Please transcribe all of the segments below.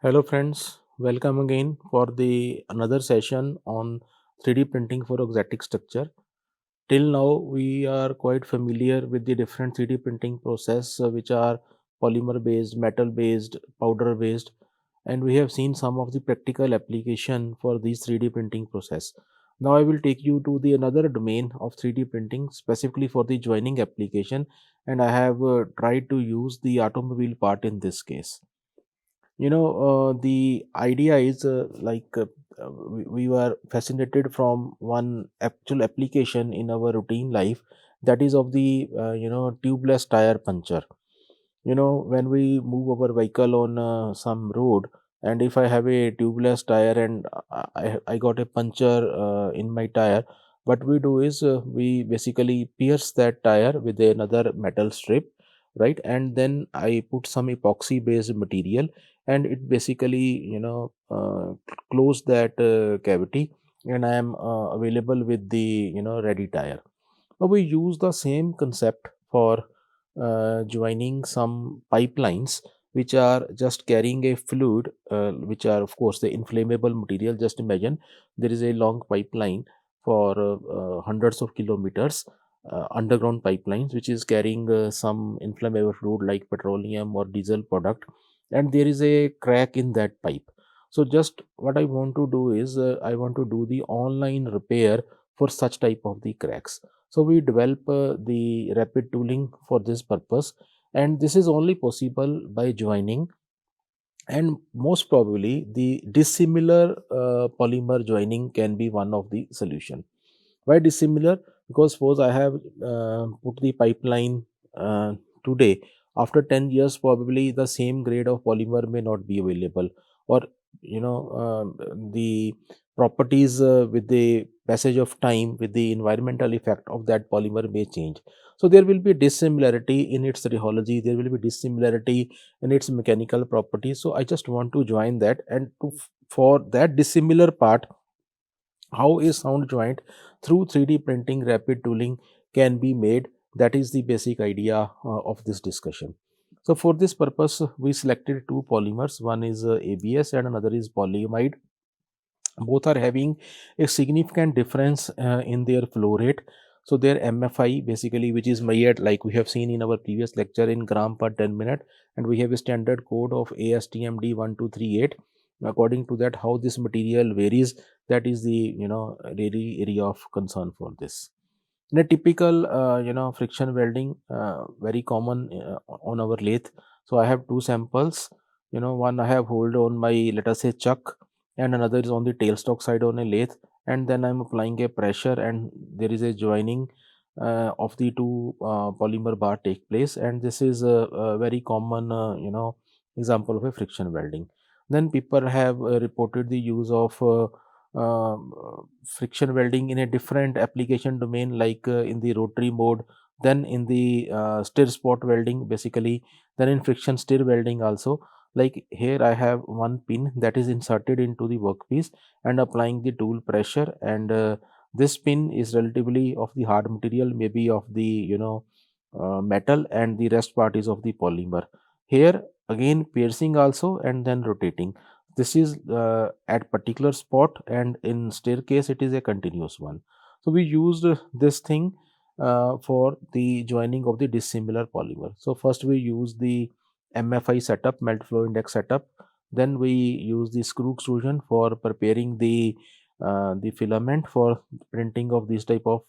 Hello friends, welcome again for the another session on 3D printing for exotic structure. Till now we are quite familiar with the different 3D printing process which are polymer based, metal based, powder based, and we have seen some of the practical application for these 3D printing process. Now I will take you to the another domain of 3D printing specifically for the joining application, and I have tried to use the automobile part in this case. The idea is we were fascinated from one actual application in our routine life, that is of the tubeless tire puncture. When we move our vehicle on some road, and if I have a tubeless tire and I got a puncture in my tire, what we do is we basically pierce that tire with another metal strip, right? And then I put some epoxy based material, and it basically close that cavity, and I am available with the ready tire. Now we use the same concept for joining some pipelines which are just carrying a fluid, which are of course the inflammable material. Just imagine there is a long pipeline for hundreds of kilometers, underground pipelines which is carrying some inflammable fluid like petroleum or diesel product, and there is a crack in that pipe. So just what I want to do is I want to do the online repair for such type of the cracks. So we develop the rapid tooling for this purpose, and this is only possible by joining, and most probably the dissimilar polymer joining can be one of the solution. Why dissimilar? Because suppose I have put the pipeline today, after 10 years probably the same grade of polymer may not be available, or the properties with the passage of time, with the environmental effect of that polymer may change. So there will be dissimilarity in its rheology, there will be dissimilarity in its mechanical properties. So I just want to join that, and for that dissimilar part, how a sound joint through 3D printing rapid tooling can be made. That is the basic idea of this discussion. So for this purpose we selected two polymers, one is ABS and another is polyamide. Both are having a significant difference in their flow rate. So their MFI basically, which is measured like we have seen in our previous lecture in gram per 10 minute, and we have a standard code of ASTM D1238. According to that, how this material varies, that is the really area of concern for this. In a typical friction welding, very common on our lathe. So I have two samples. One I have hold on my, let us say, chuck, and another is on the tailstock side on a lathe, and then I'm applying a pressure, and there is a joining of the two polymer bar take place, and this is a very common example of a friction welding. Then people have reported the use of friction welding in a different application domain, like in the rotary mode, then in the stir spot welding basically, then in friction stir welding also. Like here I have one pin that is inserted into the workpiece and applying the tool pressure, and this pin is relatively of the hard material, maybe of the metal, and the rest part is of the polymer. Here again piercing also and then rotating. This is at particular spot, and in staircase it is a continuous one. So we used this thing for the joining of the dissimilar polymer. So first we use the MFI setup, melt flow index setup. Then we use the screw extrusion for preparing the filament for printing of this type of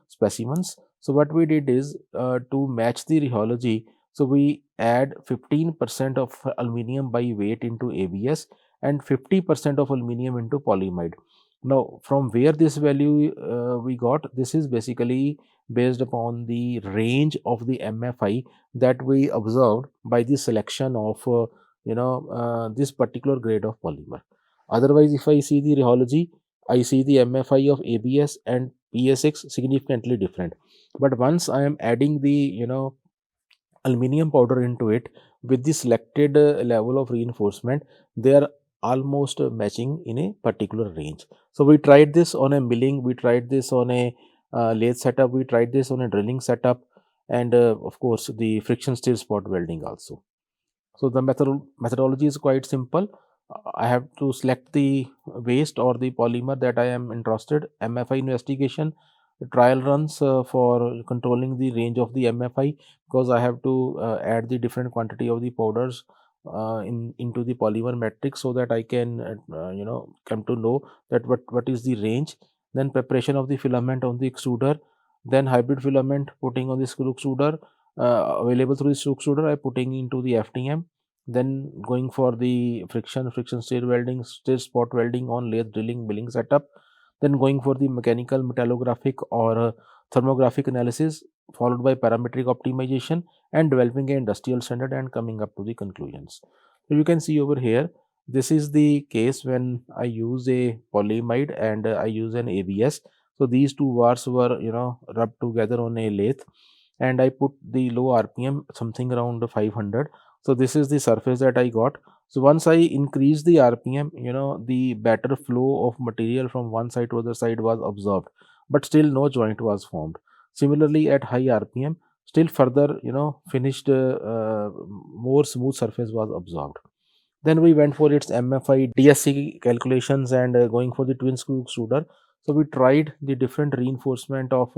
specimens. So what we did is to match the rheology, so we add 15% of aluminum by weight into ABS and 50% of aluminum into polyamide. Now, from where this value we got, this is basically based upon the range of the MFI that we observed by the selection of this particular grade of polymer. Otherwise, if I see the rheology, I see the MFI of ABS and PSX significantly different. But once I am adding the aluminum powder into it with the selected level of reinforcement, they are almost matching in a particular range. So we tried this on a milling, we tried this on a lathe setup, we tried this on a drilling setup, and of course the friction stir spot welding also. So the methodology is quite simple. I have to select the waste or the polymer that I am interested. MFI investigation, trial runs for controlling the range of the MFI, because I have to add the different quantity of the powders into the polymer matrix, so that I can come to know that what is the range. Then preparation of the filament on the extruder, then hybrid filament putting on the extruder, available through the extruder I putting into the FTM, then going for the friction stir welding, stir spot welding on lathe drilling milling setup, then going for the mechanical metallographic or thermographic analysis, followed by parametric optimization and developing an industrial standard and coming up to the conclusions. So you can see over here, this is the case when I use a polyamide and I use an ABS. So these two bars were rubbed together on a lathe, and I put the low RPM something around 500. So this is the surface that I got. So once I increase the RPM, the better flow of material from one side to other side was observed, but still no joint was formed. Similarly, at high RPM, still further, finished more smooth surface was observed. Then we went for its MFI DSC calculations and going for the twin screw extruder. So we tried the different reinforcement of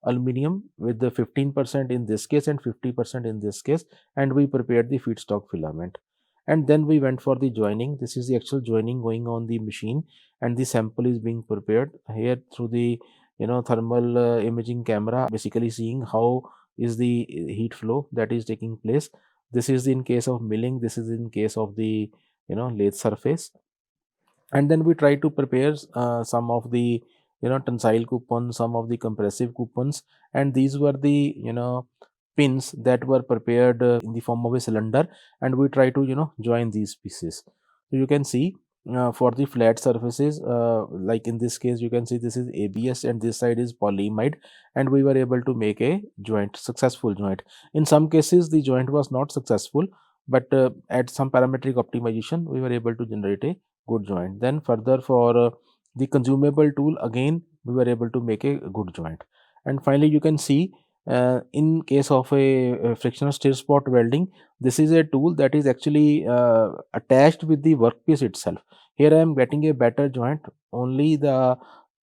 aluminum with the 15% in this case and 50% in this case, and we prepared the feedstock filament. And then we went for the joining. This is the actual joining going on the machine, and the sample is being prepared here through the thermal imaging camera, basically seeing how is the heat flow that is taking place. This is in case of milling, this is in case of the lathe surface. And then we try to prepare some of the tensile coupons, some of the compressive coupons, and these were the pins that were prepared in the form of a cylinder, and we try to join these pieces. So you can see for the flat surfaces, like in this case you can see this is ABS and this side is polyamide, and we were able to make a joint, successful joint. In some cases the joint was not successful, but at some parametric optimization we were able to generate a good joint. Then further for the consumable tool, again we were able to make a good joint. And finally you can see in case of a frictional stir spot welding, this is a tool that is actually attached with the workpiece itself. Here I am getting a better joint. Only the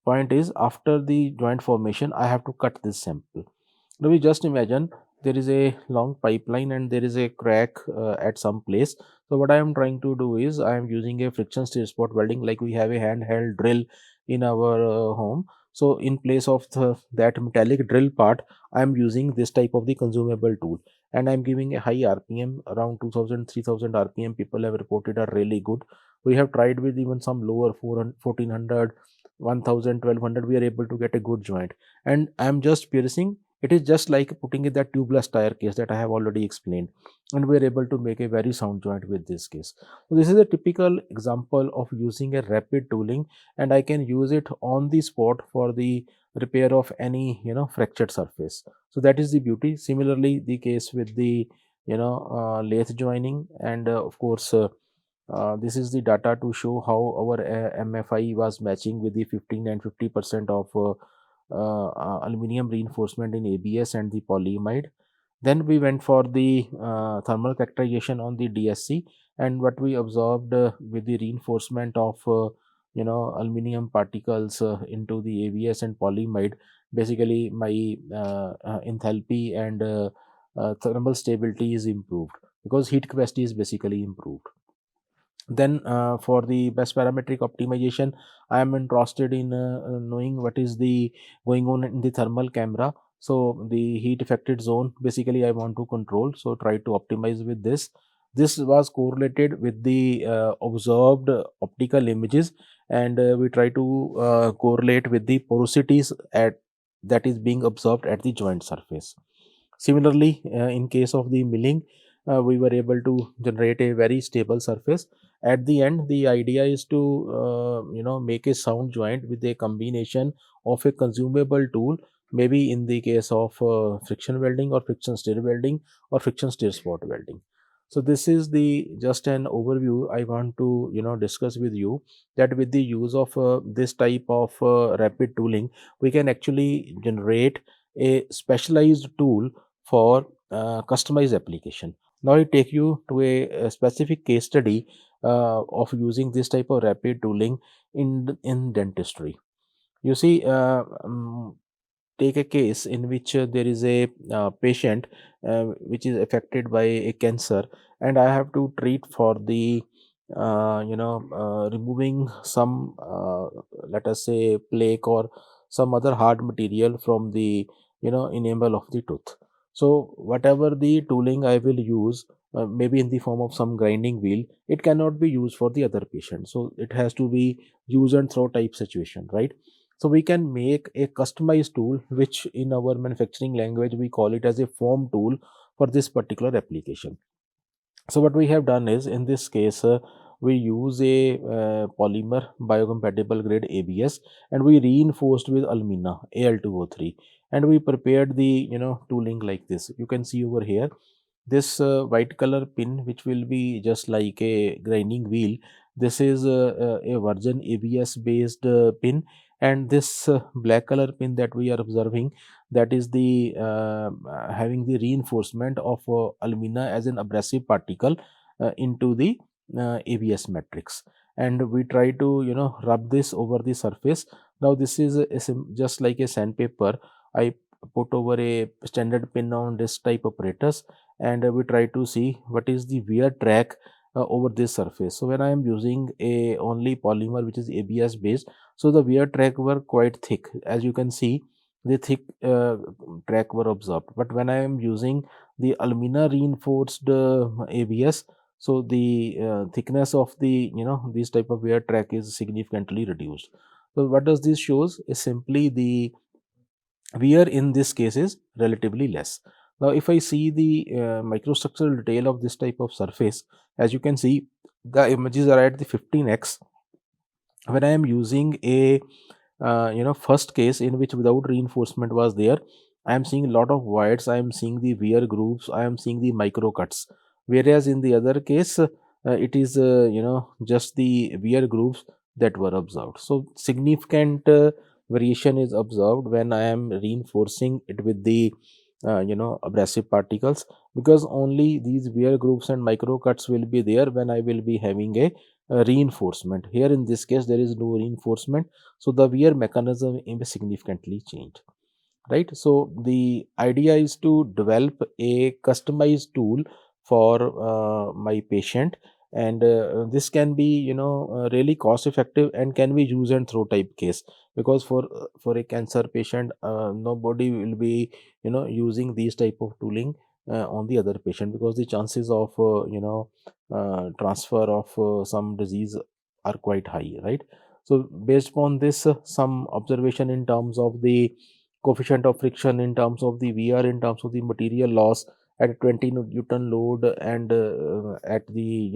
point is, after the joint formation I have to cut this sample. Now we just imagine there is a long pipeline and there is a crack at some place. So what I am trying to do is I am using a friction stir spot welding, like we have a handheld drill in our home. So in place of that metallic drill part, I am using this type of the consumable tool, and I am giving a high RPM around 2000 3000 RPM. People have reported are really good. We have tried with even some lower 400 1400 1000 1200. We are able to get a good joint, and I am just piercing. It is just like putting in that tubeless tire case that I have already explained, and we are able to make a very sound joint with this case. So this is a typical example of using a rapid tooling, and I can use it on the spot for the repair of any fractured surface. So that is the beauty. Similarly, the case with the lathe joining, and of course this is the data to show how our MFI was matching with the 15 and 50% of aluminum reinforcement in ABS and the polyamide. Then we went for the thermal characterization on the DSC, and what we observed with the reinforcement of aluminum particles into the ABS and polyamide. Basically, my enthalpy and thermal stability is improved because heat capacity is basically improved. Then for the best parametric optimization, I am interested in knowing what is the going on in the thermal camera. So the heat affected zone, basically I want to control, so try to optimize with this. This was correlated with the observed optical images, and we try to correlate with the porosities at that is being observed at the joint surface. Similarly, in case of the milling, we were able to generate a very stable surface. At the end, the idea is to make a sound joint with a combination of a consumable tool, maybe in the case of friction welding or friction stir welding or friction stir spot welding. So this is the just an overview I want to discuss with you, that with the use of this type of rapid tooling, we can actually generate a specialized tool for customized application. Now I take you to a specific case study of using this type of rapid tooling in dentistry. You see, take a case in which there is a patient which is affected by a cancer, and I have to treat for the removing some let us say plaque or some other hard material from the enamel of the tooth. So whatever the tooling I will use, maybe in the form of some grinding wheel, it cannot be used for the other patient, so it has to be use and throw type situation, right? So we can make a customized tool, which in our manufacturing language we call it as a foam tool for this particular application. So what we have done is, in this case, we use a polymer biocompatible grade ABS, and we reinforced with alumina Al2O3, and we prepared the tooling like this. You can see over here this white color pin, which will be just like a grinding wheel. This is a virgin ABS based pin, and this black color pin that we are observing, that is the having the reinforcement of alumina as an abrasive particle into the ABS matrix, and we try to rub this over the surface. Now this is just like a sandpaper. I put over a standard pin on this type apparatus, and we try to see what is the wear track over this surface. So when I am using a only polymer which is ABS based, so the wear track were quite thick. As you can see, the thick track were observed. But when I am using the alumina reinforced ABS, so the thickness of the this type of wear track is significantly reduced. So what does this shows is simply the wear in this case is relatively less. Now if I see the microstructural detail of this type of surface, as you can see, the images are at the 15x. When I am using a first case in which without reinforcement was there, I am seeing a lot of voids, I am seeing the wear grooves, I am seeing the micro cuts. Whereas in the other case, it is just the wear grooves that were observed. So significant variation is observed when I am reinforcing it with the abrasive particles, because only these wear grooves and micro cuts will be there when I will be having a reinforcement. Here in this case there is no reinforcement, so the wear mechanism is significantly changed, right? So the idea is to develop a customized tool for my patient, and this can be really cost effective and can be use and throw type case, because for a cancer patient, nobody will be using these type of tooling on the other patient, because the chances of transfer of some disease are quite high, right? So based upon this, some observation in terms of the coefficient of friction, in terms of the VR, in terms of the material loss at 20 Newton load, and at the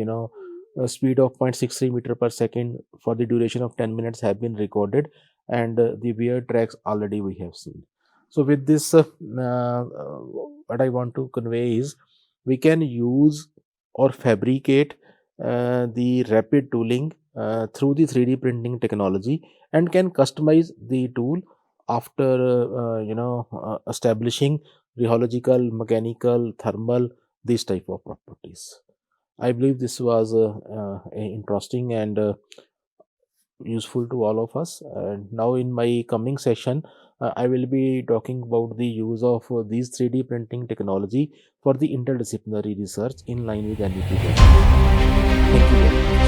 speed of 0.63 meter per second for the duration of 10 minutes have been recorded, and the wear tracks already we have seen. So with this, what I want to convey is, we can use or fabricate the rapid tooling through the 3D printing technology, and can customize the tool after establishing rheological, mechanical, thermal, these type of properties. I believe this was interesting and useful to all of us. And now in my coming session, I will be talking about the use of these 3D printing technology for the interdisciplinary research in line with NEP guidelines. Thank you very much.